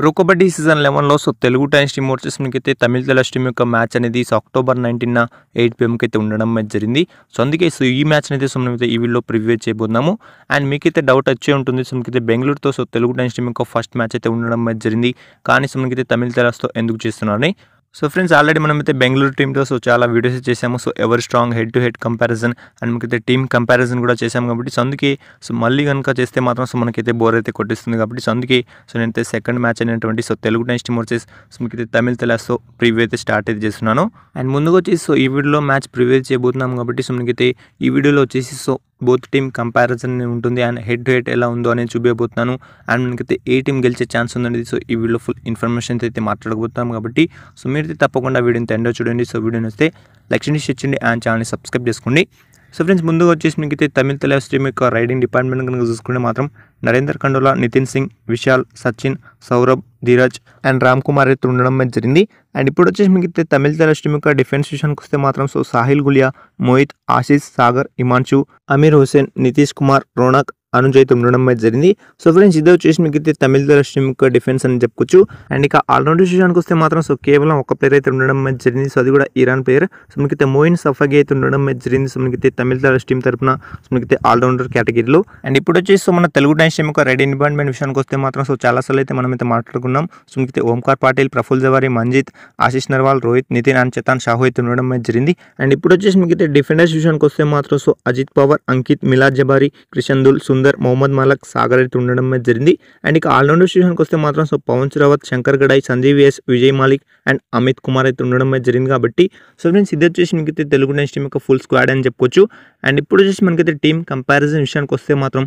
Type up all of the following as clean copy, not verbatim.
Pro kabaddi season 11లో Telugu Titans team వచ్చేసి మనకైతే తమిళ తెలస్ టీమ్ యొక్క మ్యాచ్ అనేది అక్టోబర్ 19 8 PM అయితే ఉండడం జరిగింది. అందుకే ఈ మ్యాచ్ అయితే మనమైతే ఈ వీడియోలో ప్రివ్యూ చేయబోతున్నాము. అండ్ మీకైతే డౌట్ వచ్చే ఉంటుంది, మనకైతే బెంగళూరుతో తెలుగు టైమ్స్ టీమ్ యొక్క ఫస్ట్ మ్యాచ్ అయితే ఉండడం జరిగింది. కానీ మనకైతే తమిళ తెలస్తో ఎందుకు చేస్తున్నారని. ఫ్రెండ్స్, ఆల్రెడీ మనమైతే బెంగళూరు టీంతో చాలా వీడియోస్ చేసాము. ఎవరు strong head to head comparison and మనకైతే టీమ్ కంపారిజన్ కూడా చేసాము. కాబట్టి అందుకే మళ్ళీ కనుక చేస్తే మాత్రం మనకైతే బోర్ అయితే కొట్టిస్తుంది. కాబట్టి అందుకే నేనైతే సెకండ్ మ్యాచ్ అయినటువంటి తెలుగు టైమ్స్ టీమ్ వచ్చేసి మనకైతే తమిళ తెలస్తో ప్రివ్యూ అయితే స్టార్ట్ అయితే చేస్తున్నాను. అండ్ ముందుగా వచ్చేసి ఈ వీడియోలో మ్యాచ్ ప్రివ్యూ చేయబోతున్నాం. కాబట్టి మనకైతే ఈ వీడియోలో వచ్చేసి బోత్ టీమ్ కంపారిజన్ ఉంటుంది అండ్ హెడ్ టు హెడ్ ఎలా ఉందో అనేది చూపించబోతున్నాను. అండ్ మనకైతే ఏ టీం గెలిచే ఛాన్స్ ఉందనేది ఈ వీడియోలో ఫుల్ ఇన్ఫర్మేషన్ అయితే మాట్లాడబోతున్నాం. కాబట్టి మీరైతే తప్పకుండా వీడియోని ఎండ్ చూడండి. వీడియోని వస్తే లైక్ చేయండి, షేర్ చేయండి అండ్ ఛానల్ని సబ్స్క్రైబ్ చేసుకోండి. ఫ్రెండ్స్, ముందుగా వచ్చేసి మీకైతే తమిళ తెలస్ టీమ్ యొక్క రైడింగ్ డిపార్ట్మెంట్ కనుక చూసుకుంటే మాత్రం నరేందర్ కండోలా, నితిన్ సింగ్, విశాల్, సచిన్, సౌరభ్, ధీరజ్ అండ్ రామ్ కుమార్ అయితే ఉండడం జరిగింది. అండ్ ఇప్పుడు వచ్చేసి మీకు తమిళ తెలస్ టీమ్ యొక్క డిఫెన్స్ విషయానికి వస్తే మాత్రం సాహిల్ గులియా, మోహిత్, ఆశీష్, సాగర్, హిమాంశు, అమీర్ హుసేన్, నితీష్ కుమార్, రోనక్, అనుజ్ అయితే ఉండడం జరిగింది. ఫ్రెండ్స్, ఇదే వచ్చేసి మీకు తమిళ తెలస్ టీమ్ యొక్క డిఫెన్స్ అని చెప్పుకోవచ్చు. అండ్ ఇక ఆల్రౌండర్ విషయానికి వస్తే మాత్రం కేవలం ఒక ప్లేయర్ అయితే ఉండడం జరిగింది. అది కూడా ఇరాన్ ప్లేయర్. మనకైతే మోయిన్ సఫాగి అయితే ఉండడం జరిగింది. మనకైతే తమిళ తెలస్ టీమ్ తరఫున మనకైతే ఆల్రౌండర్ కేటగిరీలో. అండ్ ఇప్పుడు వచ్చేసి మన తెలుగు టైమ్స్ టీమ్ యొక్క రైడింగ్ డిపార్ట్మెంట్ విషయానికి వస్తే మాత్రం చాలాసార్లు అయితే మనమైతే మాట్లాడుకున్నాం. మనకైతే ఓంకార్ పాటిల్, ప్రఫుల్ జవారీ, మంజిత్, ఆశీష్ నర్వాల్, రోహిత్, నితిన్ అండ్ చేతన్ షాహు అయితే ఉండడం జరిగింది. అండ్ ఇప్పుడు వచ్చేసి మీకైతే డిఫెండర్స్ విషయానికి వస్తే మాత్రం అజిత్ పవార్, అంకిత్, మిలాద్ జబారీ, క్రిషన్ దుల్, మొహమ్మద్ మలక్, సాగర్ అయితే ఉండడం జరిగింది. అండ్ ఇక ఆల్రౌండర్ విషయానికి వస్తే మాత్రం పవన్ రావత్, శంకర్ గడాయ్, సంజీవ్ ఎస్, విజయ్ మాలిక్ అండ్ అమిత్ కుమార్ అయితే ఉండడం జరిగింది. కాబట్టి ఫ్రెండ్స్, ఇది వచ్చేసి మీకైతే తెలుగు టైమ్స్ టీమ్ యొక్క ఫుల్ స్క్వాడ్ అని చెప్పుకోవచ్చు. అండ్ ఇప్పుడు వచ్చేసి మనకైతే టీమ్ కంపారిజన్ విషయానికి వస్తే మాత్రం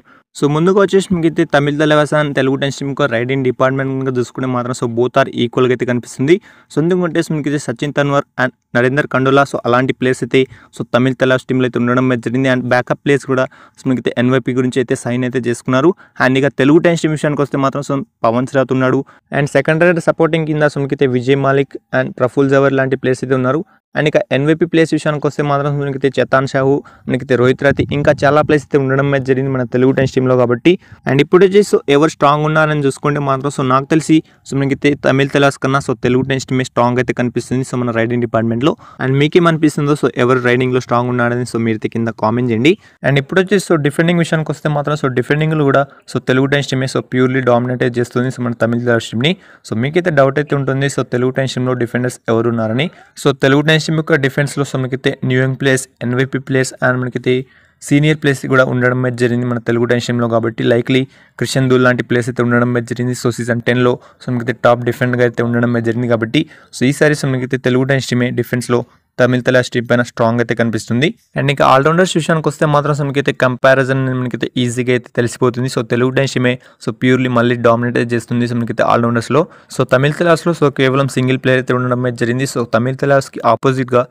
ముందుగా వచ్చేసి మీకైతే తమిళ Thalaivas and Telugu Titans team యొక్క రైడింగ్ డిపార్ట్మెంట్ కనుక చూసుకుంటే మాత్రం బోత్ ఆర్ ఈక్వల్గా అయితే కనిపిస్తుంది. ఎందుకంటే వచ్చేసి మనకైతే సచిన్ తన్వర్ అండ్ నరేందర్ కండోలా అలాంటి ప్లేయర్స్ అయితే తమిళ తెలస్ టీంలో అయితే ఉండడం జరిగింది. అండ్ బ్యాకప్ ప్లేయర్స్ కూడా మనకైతే ఎన్వైపీ గురించి అయితే సైన్ అయితే చేసుకున్నారు. అండ్ ఇక తెలుగు టైమ్స్ టీమ్ విషయానికి వస్తే మాత్రం పవన్ రావత్ ఉన్నాడు. అండ్ సెకండరీ సపోర్టింగ్ కింద మనకైతే విజయ్ మాలిక్ అండ్ ప్రఫుల్ జవర్ లాంటి ప్లేయర్స్ అయితే ఉన్నారు. అండ్ ఇక ఎన్వైపీ ప్లేస్ విషయానికి వస్తే మాత్రం మనకైతే చేతన్ షాహు, మనకైతే రోహిత్ రాతి ఇంకా చాలా ప్లేస్ అయితే ఉండడం జరిగింది మన తెలుగు టైమ్స్ టీంలో. కాబట్టి అండ్ ఇప్పుడు వచ్చేసి ఎవరు స్ట్రాంగ్ ఉన్నారని చూసుకుంటే మాత్రం నాకు తెలిసి మనకైతే తమిళ తెలస్ కన్నా తెలుగు టైమ్స్ టీమే స్ట్రాంగ్ అయితే కనిపిస్తుంది మన రైడింగ్ డిపార్ట్మెంట్లో. అండ్ మీకేమనిపిస్తుందో ఎవరు రైడింగ్లో స్ట్రాంగ్ ఉన్నారని మీరైతే కింద కామెంట్ చేయండి. అండ్ ఇప్పుడు వచ్చేసి డిఫెండింగ్ విషయానికి వస్తే మాత్రం డిఫెండింగ్లో కూడా తెలుగు టైమ్స్ టీమే ప్యూర్లీ డామినేట్ అయితే చేస్తుంది మన తమిళ తెలస్ టీమ్ని. మీకైతే డౌట్ అయితే ఉంటుంది తెలుగు టైమ్స్ టీంలో డిఫెండర్స్ ఎవరు ఉన్నారని. తెలుగు టైమ్స్ టీమ్ యొక్క డిఫెన్స్లో మనకైతే new young players, NYP players and మనకైతే సీనియర్ ప్లేయర్స్ కూడా ఉండడం జరిగింది మన తెలుగు టైమ్స్ టీంలో. కాబట్టి లైక్లీ క్రిషన్ దూల్ లాంటి ప్లేయర్స్ అయితే ఉండడం జరిగింది. సీజన్ 10లో మనకైతే టాప్ డిఫెండర్గా అయితే ఉండడం జరిగింది. కాబట్టి ఈసారి మనకైతే తెలుగు టైమ్స్ టీమే డిఫెన్స్లో తమిళ తెలస్ టీం పైన స్ట్రాంగ్ అయితే కనిపిస్తుంది. అండ్ ఇంకా ఆల్రౌండర్స్ విషయానికి వస్తే మాత్రం మనకైతే కంపారిజన్ మనకైతే ఈజీగా అయితే తెలిసిపోతుంది. తెలుగు టైమ్స్ టీమే ప్యూర్లీ మళ్ళీ డామినేట్ చేస్తుంది మనకైతే ఆల్రౌండర్స్లో. తమిళ తెలస్లో కేవలం సింగిల్ ప్లేయర్ అయితే ఉండడం జరిగింది. తమిళ తెలస్కి ఆపోజిట్గా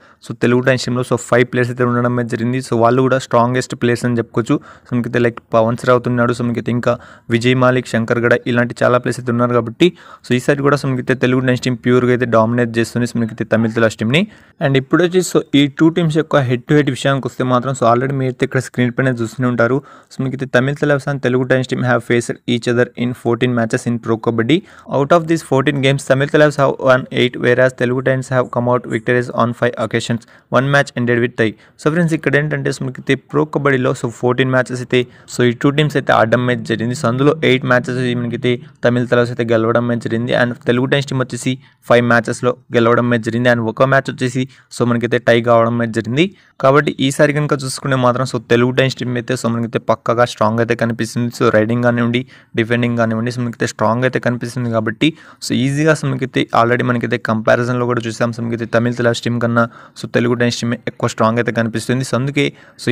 తెలుగు టైమ్స్ టీంలో 5 ప్లేయర్స్ అయితే ఉండడం జరిగింది. వాళ్ళు కూడా స్ట్రాంగెస్ట్ ప్లేయర్స్ అని చెప్పుకోవచ్చు. మనకైతే లైక్ పవన్ రావత్ ఉన్నాడు, మనకైతే ఇంకా విజయ్ మాలిక్, శంకర్ గడ ఇలాంటి చాలా ప్లేయర్స్ అయితే ఉన్నారు. కాబట్టి ఈసారి కూడా మనకైతే తెలుగు టైమ్స్ టీం ప్యూర్గా అయితే డామినేట్ చేస్తుంది మనకైతే తమిళ తెలస్ టీంని. అండ్ ఇప్పుడు వచ్చేసి ఈ టూ టీమ్స్ యొక్క హెడ్ టు హెడ్ విషయానికి వస్తే మాత్రం ఆల్రెడీ మీరైతే ఇక్కడ స్క్రీన్ పైన చూస్తూనే ఉంటారు. మనకైతే Tamil Thalaivas and Telugu Titans team have faced each other in 14 matches in pro kabaddi. Out of these 14 games, Tamil Thalaivas have won 8, whereas Telugu Titans have come out victorious on 5 occasions. 1 match ended with tie. Friends, ఇక్కడ ఏంటంటే మనకైతే pro కబడ్డీలో 14 matches అయితే ఈ two teams అయితే ఆడడం జరిగింది. అందులో 8 మ్యాచెస్ మనకైతే తమిళ తెలస్ అయితే గెలవడం జరిగింది. అండ్ తెలుగు టైమ్స్ టీమ్ వచ్చేసి 5 మ్యాచెస్లో గెలవడం జరిగింది. అండ్ ఒక మ్యాచ్ వచ్చేసి మనకైతే టై కావడం జరిగింది. కాబట్టి ఈసారి కనుక చూసుకుంటే మాత్రం తెలుగు టైమ్స్ టీమ్ అయితే మనకైతే పక్కగా స్ట్రాంగ్ అయితే కనిపిస్తుంది. రైడింగ్ కానివ్వండి, డిఫెండింగ్ కానివ్వండి, మనకైతే స్ట్రాంగ్ అయితే కనిపిస్తుంది. కాబట్టి ఈజీగా మనకైతే ఆల్రెడీ మనకైతే కంపారిజన్లో కూడా చూసాం. మనకైతే తమిళ తెలస్ టీమ్ కన్నా తెలుగు టైమ్స్ టీమే ఎక్కువ స్ట్రాంగ్ అయితే కనిపిస్తుంది. అందుకే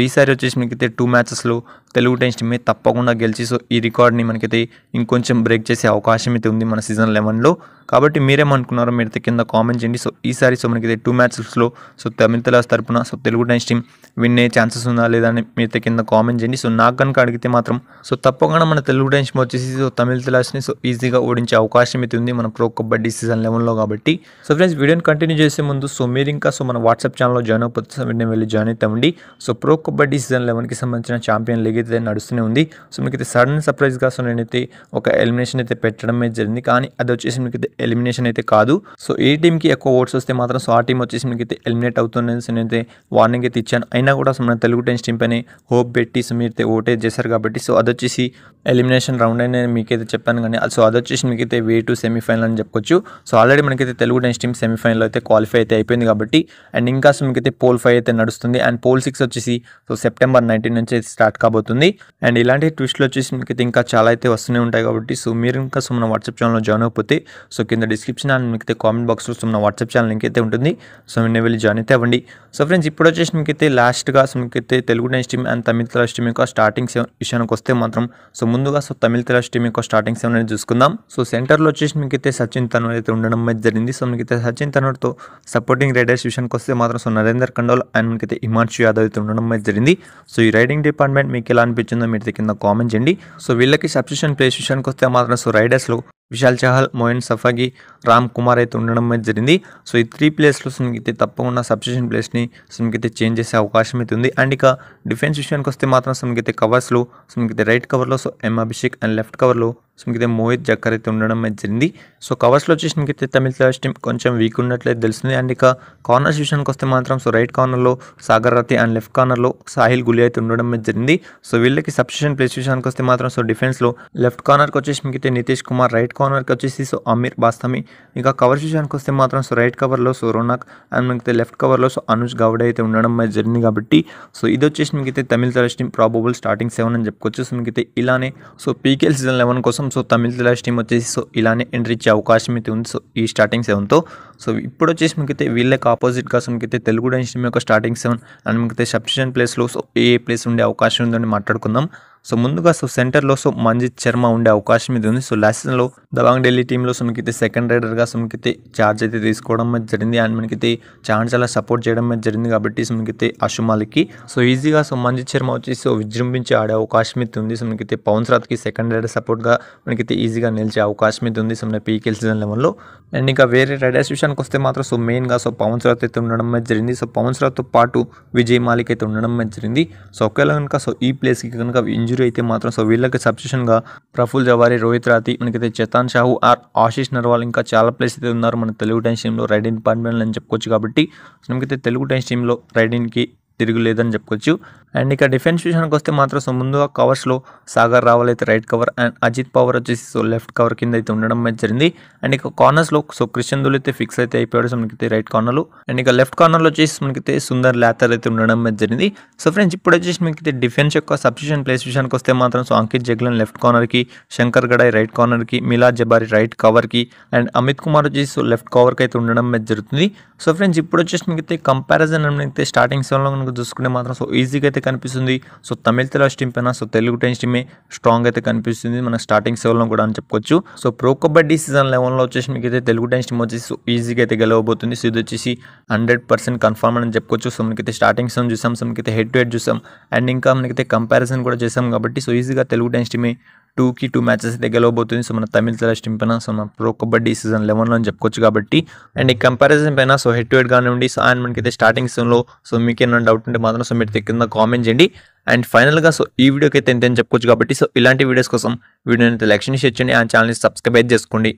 ఈసారి వచ్చేసి మనకైతే 2 మ్యాచెస్లో తెలుగు టైమ్స్ టీమే తప్పకుండా గెలిచి ఈ రికార్డ్ని మనకైతే ఇంకొంచెం బ్రేక్ చేసే అవకాశం అయితే ఉంది మన సీజన్ 11లో. కాబట్టి మీరేమనుకున్నారో మీరైతే కింద కామెంట్ చేయండి. ఈసారి మనకైతే 2 మ్యాచెస్లో సో తమిళ తలాస్ తరపున so Telugu Titans team win అయ్యే ఛాన్సెస్ ఉందా లేదా అని మీతో కింద కామెంట్ చేయండి. సో నాకు కనుక అడిగితే మాత్రం సో తప్పకుండా మన తెలుగు టైమ్స్ టీం వచ్చేసి సో తమిళ తలాస్ని సో ఈజీగా ఓడించే అవకాశం అయితే ఉంది మన ప్రో కబడ్డీ సీజన్ 11లో కాబట్టి. సో ఫ్రెండ్స్ వీడియోని కంటిన్యూ చేసే ముందు సో మీరు ఇంకా సో మన వాట్సాప్ ఛానల్లో జాయిన్ అయిపోతే వెంటనే వెళ్ళి జాయిన్ అవుతామండి. సో ప్రో కబడ్డీ సీజన్ 11కి సంబంధించిన ఛాంపియన్ లీగ్ అయితే నడుస్తూనే ఉంది. సో మీకైతే సడన్ సర్ప్రైజ్గా సో నేనైతే ఒక ఎలిమినేషన్ అయితే పెట్టడం అయితే జరిగింది. కానీ అది వచ్చేసి మీకైతే ఎలిమినేషన్ అయితే కాదు. సో ఏ టీంకి ఎక్కువ ఓట్స్ వస్తే మాత్రం సో ఆ టీం వచ్చేసి మీకైతే ఎలిమినేట్ అవుతుందని సో నేనైతే వార్నింగ్ అయితే ఇచ్చాను. అయినా కూడా సో మన తెలుగు టైమ్స్ టీం పైన హోప్ పెట్టి సో మీరైతే ఓటే చేశారు కాబట్టి సో అది వచ్చేసి ఎలిమినేషన్ రౌండ్ అని నేను మీకైతే చెప్పాను. కానీ సో అది వచ్చేసి మీకైతే వే టు సెమీఫైనల్ అని చెప్పుకోవచ్చు. సో ఆల్రెడీ మనకైతే తెలుగు టైమ్స్ టీం సెమీఫైనల్ అయితే క్వాలిఫై అయితే అయిపోయింది కాబట్టి. అండ్ ఇంకా సో మీకైతే పోల్ 5 అయితే నడుస్తుంది. అండ్ పోల్ 6 వచ్చేసి సో సెప్టెంబర్ 19 నుంచి అయితే స్టార్ట్ కాబోతుంది. అండ్ ఇలాంటి ట్విస్ట్లు వచ్చేసి మీకైతే ఇంకా చాలా అయితే వస్తూనే ఉంటాయి కాబట్టి సో మీరు ఇంకా సో మన వాట్సాప్ ఛానల్లో జాయిన్ అయిపోతే సో కింద డిస్క్రిప్షన్ అండ్ మీకైతే కామెంట్ బాక్స్లో సో మన వాట్సాప్ ఛానల్ లింక్ అయితే ఉంటుంది. సో మీరు వెళ్ళి జాయిన్ అయితే అవ్వండి. సో ఫ్రెండ్స్ ఇప్పుడు వచ్చేసి మీకైతే లాస్ట్గా సో మీకైతే Telugu Titans team and Tamil Thalaivas team యొక్క స్టార్టింగ్ 7 విషయానికి వస్తే మాత్రం సో ముందుగా సో తమిళ తలాస్ టీం యొక్క స్టార్టింగ్ 7 అనేది చూసుకుందాం. సో సెంటర్లో వచ్చేసి మీకైతే సచిన్ తన్వర్ అయితే ఉండడం అయితే జరిగింది. సో మీకైతే సచిన్ తన్వర్తో సపోర్టింగ్ రైడర్స్ విషయానికి వస్తే మాత్రం సో నరేందర్ కండోల్ అండ్ మీకైతే హిమాన్షు యాదవ్ అయితే ఉండడం అయితే జరిగింది. సో ఈ రైడింగ్ డిపార్ట్మెంట్ మీకు ఎలా అనిపించిందో మీరు కింద కామెంట్ చేయండి. సో వీళ్ళకి సబ్స్టిట్యూషన్ ప్లేస్ విషయానికి వస్తే మాత్రం సో రైడర్స్లో విశాల్ చహల్, మోయిన్ సఫాగి, రామ్ కుమార్ అయితే ఉండడం అయితే జరిగింది. సో ఈ 3 ప్లేస్లో మీకైతే తప్పకుండా సబ్స్టిట్యూషన్ ప్లేస్ని మీకైతే చేంజ్ చేసే అవకాశం అయితే ఉంది. అండ్ ఇక డిఫెన్స్ విషయానికి వస్తే మాత్రం మీకైతే కవర్స్లో మీకైతే రైట్ కవర్లో so M Abhishek and left కవర్లో మీకైతే మోహిత్ జక్కర్ అయితే ఉండడం అయితే జరిగింది. సో కవర్స్లో వచ్చేసి మీకైతే తమిళ తలాస్ టీం కొంచెం వీక్ ఉన్నట్లయితే తెలుస్తుంది. అండ్ ఇక కార్నర్స్ విషయానికి వస్తే మాత్రం సో రైట్ కార్నర్లో సాగర్ రతి అండ్ లెఫ్ట్ కార్నర్లో సాహిల్ గులి అయితే ఉండడం అయితే జరిగింది. సో వీళ్ళకి సబ్స్టిట్యూషన్ ప్లేస్ విషయానికి వస్తే మాత్రం సో డిఫెన్స్లో లెఫ్ట్ కార్నర్కి వచ్చేసి మీకైతే నితీష్ కుమార్, రైట్ కార్నర్కి వచ్చేసి సో అమీర్ బాస్తమి. ఇంకా కవర్స్ విషయానికి వస్తే మాత్రం సో రైట్ కవర్లో సో రోనాక్ అండ్ మీకైతే లెఫ్ట్ కవర్లో సో అనుజ్ గౌడ్ అయితే ఉండడం అయితే జరిగింది కాబట్టి సో ఇది వచ్చేసి మీకైతే తమిళ తలాస్ టీం ప్రాబబుల్ స్టార్టింగ్ 7 అని చెప్పుకోవచ్చు. సో మీకైతే ఇలానే సో పీకేఎల్ సీజన్ 11 కోసం సో తమిళ తలాస్ టీం వచ్చేసి సో ఇలానే ఎంట్రీ ఇచ్చే అవకాశం అయితే ఉంది. సో ఈ స్టార్టింగ్ 7తో సో ఇప్పుడు వచ్చేసి మీకైతే వీళ్ళకి ఆపోజిట్గా సో మీకైతే తెలుగు టైమ్స్ టీం యొక్క స్టార్టింగ్ 7 అండ్ మీకైతే సబ్స్టిట్యూషన్ ప్లేస్లో సో ఏ ప్లేస్ ఉండే అవకాశం ఉందని మాట్లాడుకుందాం. సో ముందుగా సో సెంటర్లో సో మంజిత్ శర్మ ఉండే అవకాశం ఇది ఉంది. సో లాస్ట్ సీజన్లో దబాంగ్ ఢిల్లీ టీంలో సో మనకైతే సెకండ్ రైడర్గా సో మనకైతే ఛార్జ్ అయితే తీసుకోవడం అయితే జరిగింది. అండ్ మనకైతే చాలా సపోర్ట్ చేయడం అయితే జరిగింది కాబట్టి సో మనకైతే అషు మాలిక్కి సో ఈజీగా సో మంజిత్ శర్మ వచ్చేసి సో విజృంభించి ఆడే అవకాశం అయితే ఉంది. సో మనకైతే పవన్ రాత్కి సెకండ్ రైడర్ సపోర్ట్గా మనకైతే ఈజీగా నిలిచే అవకాశం అయితే ఉంది సో మన పీకేఎల్ సీజన్ 11లో. అండ్ ఇంకా వేరే రైడర్స్ విషయానికి వస్తే మాత్రం సో మెయిన్గా సో పవన్ రాత్ అయితే ఉండడం అయితే జరిగింది. సో పవన్ రాత్తో పాటు విజయ్ మాలిక్ అయితే ఉండడం అయితే జరిగింది. సో ఒకవేళ కనుక సో ఈ ప్లేస్కి కనుక ఇంజురీ అయితే మాత్రం సో వీళ్ళకి సబ్స్టిట్యూషన్గా ప్రఫుల్ జవారీ, రోహిత్ రాతి, మనకైతే చేతాన్ షాహు ఆర్ ఆశీష్ నర్వాల్ ఇంకా చాలా ప్లేస్ అయితే ఉన్నారు మన తెలుగు టైమ్స్ టీంలో రైడింగ్ డిపార్ట్మెంట్ అని చెప్పుకోవచ్చు. కాబట్టి మనకైతే తెలుగు టైమ్స్ టీంలో రైడింగ్కి తిరుగులేదని చెప్పుకోవచ్చు. అండ్ ఇక డిఫెన్స్ విషయానికి వస్తే మాత్రం సో ముందుగా కవర్స్లో సాగర్ రావల్ అయితే right cover and Ajit Pawar వచ్చేసి సో లెఫ్ట్ కవర్ కింద అయితే ఉండడం అయితే జరిగింది. అండ్ ఇక కార్నర్స్లో సో క్రిషన్ దూల్ అయితే ఫిక్స్ అయితే అయిపోయాడు సో మనకైతే రైట్ కార్నర్లో. అండ్ ఇక లెఫ్ట్ కార్నర్లో వచ్చేసి మనకైతే సుందర్ లాథర్ అయితే ఉండడం అయితే జరిగింది. సో ఫ్రెండ్స్ ఇప్పుడు వచ్చేసి మనకైతే డిఫెన్స్ యొక్క సబ్స్టిట్యూషన్ ప్లేస్ విషయానికి వస్తే మాత్రం సో అంకిత్ జగ్లన్ లెఫ్ట్ కార్నర్కి, శంకర్ గడాయ్ రైట్ కార్నర్కి, మిలాద్ జబారి రైట్ కవర్కి అండ్ అమిత్ కుమార్ వచ్చేసి సో లెఫ్ట్ కవర్కి అయితే ఉండడం అయితే జరుగుతుంది. సో ఫ్రెండ్స్ ఇప్పుడు వచ్చేసి మనకైతే కంపారిజన్ మనకైతే స్టార్టింగ్ 7లో మనకు చూసుకుంటే మాత్రం సో ఈజీగా అయితే కనిపిస్తుంది. సో తమిళ తలాస్ టీం పైన సో తెలుగు టైమ్స్ టీమే స్ట్రాంగ్ అయితే కనిపిస్తుంది మన స్టార్టింగ్ 7లో కూడా అని చెప్పుకోవచ్చు. సో ప్రో కబడ్డీ సీజన్ 11లో వచ్చేసి మీకు అయితే తెలుగు టైమ్స్ టీం వచ్చేసి సో ఈజీగా అయితే గెలవబోతుంది. సో ఇది వచ్చేసి 100% కన్ఫర్మ్ అని చెప్పుకోవచ్చు. సో మనకైతే స్టార్టింగ్ 7 చూసాం, సో మనకైతే హెడ్ టు హెడ్ చూసాం అండ్ ఇంకా మనకైతే కంపారిజన్ కూడా చేసాం కాబట్టి సో ఈజీగా తెలుగు టైమ్స్ టీమే 2 మ్యాచెస్ అయితే గెలవబోతుంది. సో మన తమిళ తలాస్ టీం పైన సో మన ప్రో కబడ్డీ సీజన్ 11లో అని చెప్పుకోవచ్చు కాబట్టి. అండ్ ఈ కంపారిజన్ పైన సో హెడ్ టు హెడ్ గానే ఉండి సో అండ్ మనకైతే స్టార్టింగ్ 7లో సో మీకు ఏమైనా డౌట్ ఉంటే మాత్రం సో మీరు కింద కామెంట్ చేయండి. అండ్ ఫైనల్గా సో ఈ వీడియోకి అయితే ఎంత అని చెప్పుకోవచ్చు కాబట్టి సో ఇలాంటి వీడియోస్ కోసం వీడియోని అయితే లైక్ చేయండి, షేర్ చేయండి అండ్ ఛానల్ని సబ్స్క్రైబ్ చేసుకోండి.